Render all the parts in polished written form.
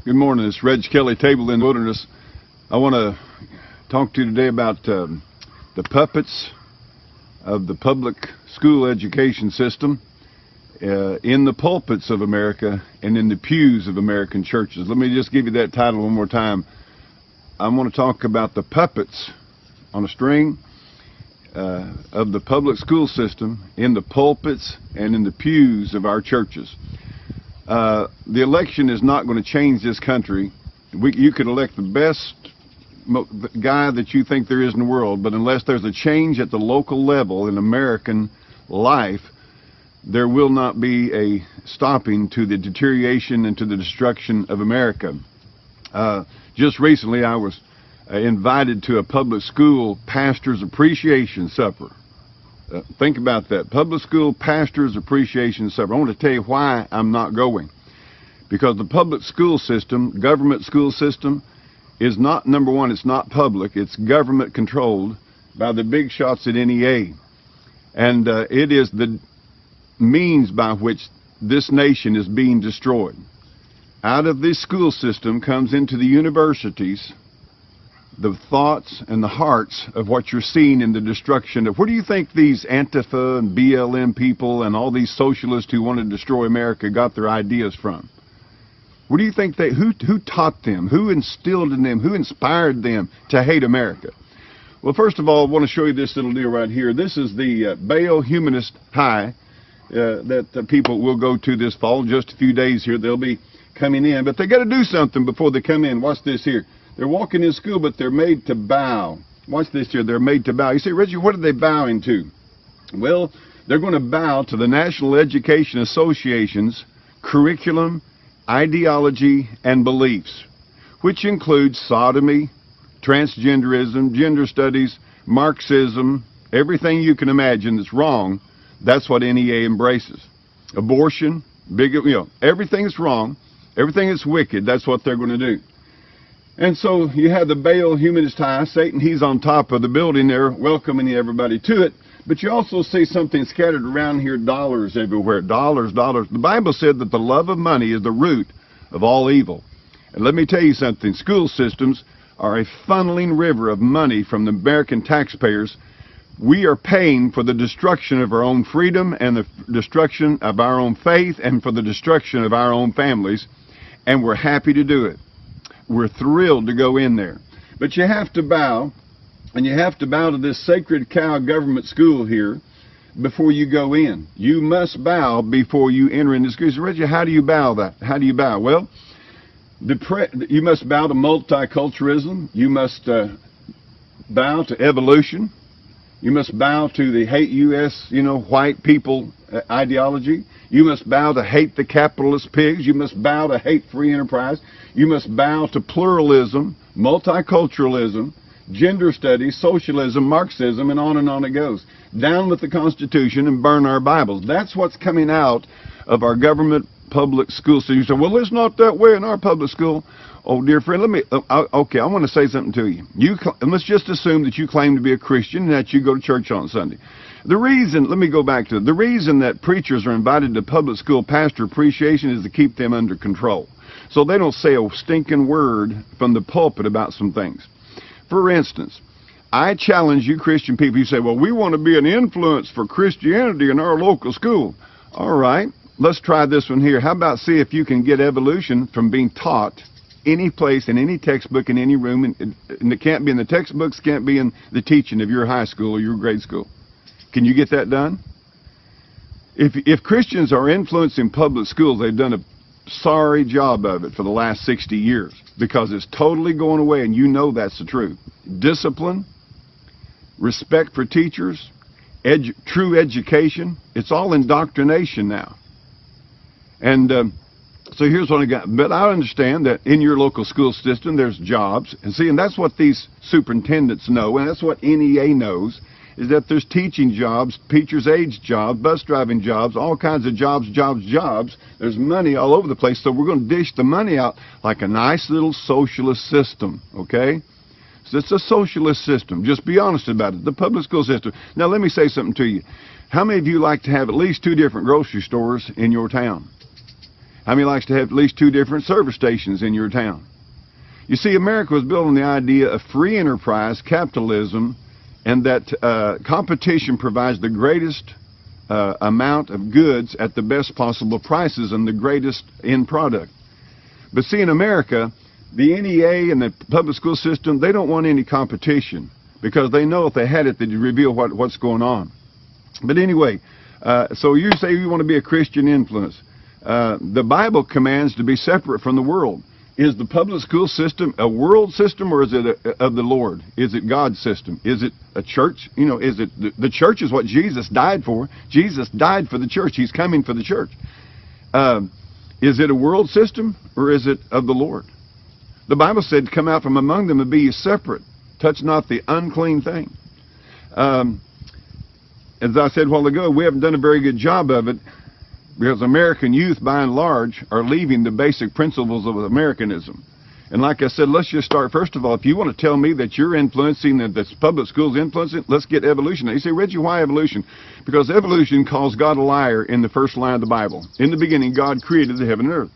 Good morning. It's Reg Kelly, Table in the Wilderness. I want to talk to you today about the puppets of the public school education system in the pulpits of America and in the pews of American churches. Let me just give you that title one more time. I want to talk about the puppets on a string of the public school system in the pulpits and in the pews of our churches. The election is not going to change this country. You could elect the best guy that you think there is in the world, but unless there's a change at the local level in American life, there will not be a stopping to the deterioration and to the destruction of America. Just recently I was invited to a public school pastor's appreciation supper. Think about that. Public school pastor's appreciation supper. I want to tell you why I'm not going. Because the public school system, government school system, is not, number one, it's not public. It's government controlled by the big shots at NEA. And it is the means by which this nation is being destroyed. Out of this school system comes into the universities the thoughts and the hearts of what you're seeing in the destruction of. Where do you think these Antifa and BLM people and all these socialists who want to destroy America got their ideas from? Where do you think who taught them? Who instilled in them? Who inspired them to hate America? Well, first of all, I want to show you this little deal right here. This is the Baal Humanist High that people will go to this fall. Just a few days here, they'll be coming in. But they got to do something before they come in. Watch this here. They're walking in school, but they're made to bow. Watch this here. They're made to bow. You say, Reggie, what are they bowing to? Well, they're going to bow to the National Education Association's curriculum, ideology, and beliefs, which includes sodomy, transgenderism, gender studies, Marxism, everything you can imagine that's wrong. That's what NEA embraces. Abortion, everything is wrong, everything is wicked. That's what they're going to do. And so you have the Baal Humanist High. Satan, he's on top of the building there, welcoming everybody to it. But you also see something scattered around here, dollars everywhere. Dollars, dollars. The Bible said that the love of money is the root of all evil. And let me tell you something. School systems are a funneling river of money from the American taxpayers. We are paying for the destruction of our own freedom and the destruction of our own faith and for the destruction of our own families. And we're happy to do it. We're thrilled to go in there. But you have to bow, and you have to bow to this sacred cow government school here before you go in. You must bow before you enter in the school. So, Reggie, how do you bow that? How do you bow? Well, you must bow to multiculturalism. You must bow to evolution. You must bow to the hate U.S., white people ideology. You must bow to hate the capitalist pigs. You must bow to hate free enterprise. You must bow to pluralism, multiculturalism, gender studies, socialism, Marxism, and on it goes. Down with the Constitution and burn our Bibles. That's what's coming out of our government public school system. You say, well, it's not that way in our public school. Oh, dear friend, okay, I want to say something to you. Let's just assume that you claim to be a Christian and that you go to church on Sunday. The reason that preachers are invited to public school pastor appreciation is to keep them under control. So they don't say a stinking word from the pulpit about some things. For instance, I challenge you Christian people. You say, well, we want to be an influence for Christianity in our local school. All right, let's try this one here. How about see if you can get evolution from being taught any place, in any textbook, in any room, and it can't be in the textbooks, can't be in the teaching of your high school or your grade school. Can you get that done? If Christians are influencing public schools, they've done a sorry job of it for the last 60 years because it's totally going away, and you know that's the truth. Discipline, respect for teachers, true education, it's all indoctrination now. And so here's what I got. But I understand that in your local school system there's jobs. And that's what these superintendents know, and that's what NEA knows, is that there's teaching jobs, teachers' aides jobs, bus driving jobs, all kinds of jobs. There's money all over the place, so we're going to dish the money out like a nice little socialist system, okay? So it's a socialist system. Just be honest about it, the public school system. Now let me say something to you. How many of you like to have at least 2 different grocery stores in your town? How many likes to have at least 2 different service stations in your town? You see, America was built on the idea of free enterprise, capitalism, and that competition provides the greatest amount of goods at the best possible prices and the greatest end product. But see, in America, the NEA and the public school system, they don't want any competition because they know if they had it, they'd reveal what's going on. But anyway, so you say you want to be a Christian influence. The Bible commands to be separate from the world. Is the public school system a world system, or is it of the Lord? Is it God's system? Is it a church? You know, is it the church is what Jesus died for. Jesus died for the church. He's coming for the church. Is it a world system, or is it of the Lord? The Bible said, "Come out from among them and be ye separate. Touch not the unclean thing." As I said a while ago, we haven't done a very good job of it, because American youth, by and large, are leaving the basic principles of Americanism. And like I said, let's just start. First of all, if you want to tell me that you're influencing, that the public schools influencing, let's get evolution. You say, Reggie, why evolution? Because evolution calls God a liar in the first line of the Bible. In the beginning, God created the heaven and earth.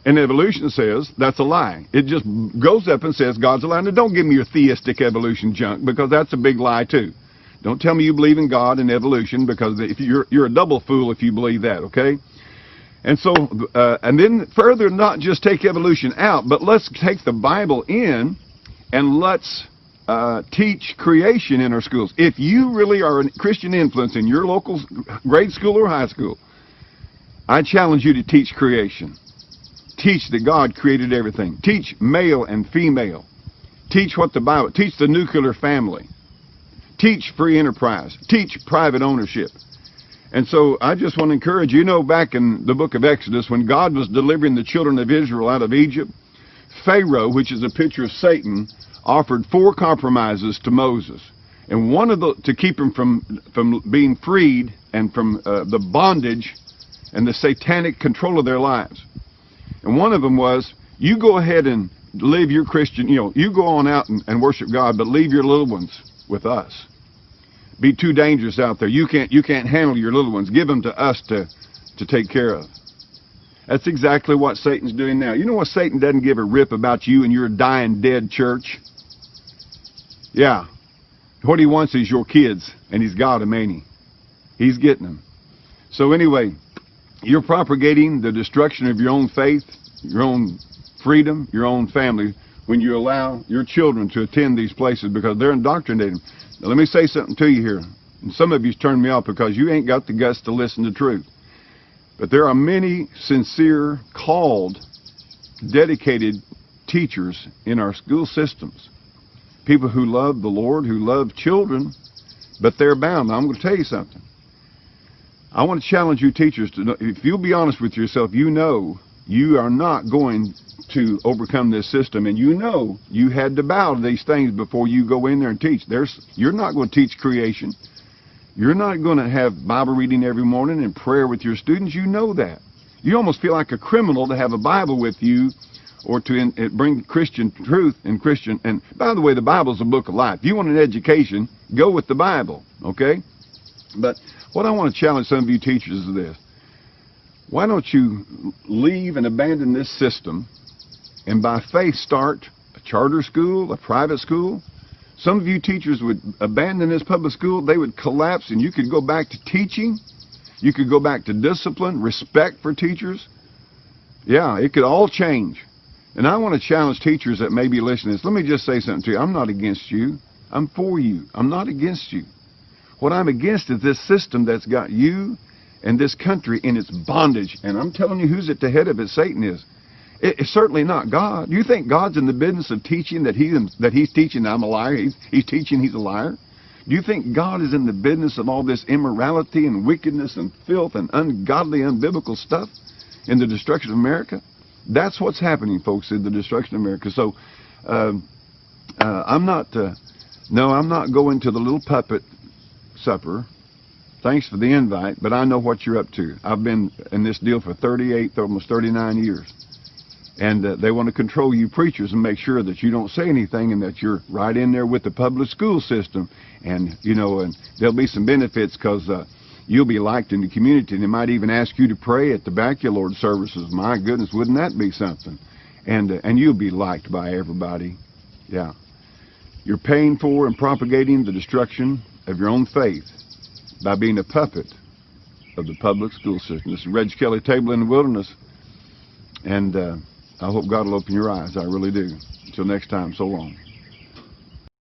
And evolution says that's a lie. It just goes up and says God's a liar. Now, don't give me your theistic evolution junk, because that's a big lie, too. Don't tell me you believe in God and evolution, because if you're a double fool if you believe that, okay? And so, and then further, not just take evolution out, but let's take the Bible in and let's teach creation in our schools. If you really are a Christian influence in your local grade school or high school, I challenge you to teach creation. Teach that God created everything. Teach male and female. Teach what the Bible, teach the nuclear family. Teach free enterprise. Teach private ownership. And so I just want to encourage you, back in the book of Exodus, when God was delivering the children of Israel out of Egypt, Pharaoh, which is a picture of Satan, offered 4 compromises to Moses. And one of the, to keep him from being freed and from the bondage and the satanic control of their lives. And one of them was, you go ahead and live your Christian, you go on out and worship God, but leave your little ones with us. Be too dangerous out there. You can't handle your little ones. Give them to us to take care of. That's exactly what Satan's doing now. You know what? Satan doesn't give a rip about you and your dying dead church. Yeah. What he wants is your kids, and he's got them, ain't he? He's getting them. So anyway, you're propagating the destruction of your own faith, your own freedom, your own family, when you allow your children to attend these places, because they're indoctrinating. Now, let me say something to you here. And some of you's turned me off because you ain't got the guts to listen to truth. But there are many sincere, called, dedicated teachers in our school systems. People who love the Lord, who love children, but they're bound. Now, I'm going to tell you something. I want to challenge you teachers to know, if you'll be honest with yourself, you are not going to overcome this system, and you had to bow to these things before you go in there and teach. You're not going to teach creation. You're not going to have Bible reading every morning and prayer with your students. You know that. You almost feel like a criminal to have a Bible with you, or to bring Christian truth and Christian. And by the way, the Bible's a book of life. If you want an education, go with the Bible, okay? But what I want to challenge some of you teachers is this. Why don't you leave and abandon this system, and by faith start a charter school, a private school? Some of you teachers would abandon this public school. They would collapse, and you could go back to teaching. You could go back to discipline, respect for teachers. Yeah, it could all change. And I want to challenge teachers that may be listening to this. Let me just say something to you. I'm not against you. I'm for you. I'm not against you. What I'm against is this system that's got you and this country in its bondage. And I'm telling you, who's at the head of it? Satan is. It's certainly not God. You think God's in the business of teaching that he's teaching I'm a liar? He's teaching he's a liar? Do you think God is in the business of all this immorality and wickedness and filth and ungodly, unbiblical stuff in the destruction of America? That's what's happening, folks, in the destruction of America. So I'm not going to the little puppet supper. Thanks for the invite, but I know what you're up to. I've been in this deal for 38, almost 39 years. And they want to control you preachers and make sure that you don't say anything and that you're right in there with the public school system. And, and there'll be some benefits because you'll be liked in the community, and they might even ask you to pray at the backyard services. My goodness, wouldn't that be something? And you'll be liked by everybody. Yeah. You're paying for and propagating the destruction of your own faith by being a puppet of the public school system. This is Reg Kelly, Table in the Wilderness, and I hope God will open your eyes. I really do. Until next time, so long.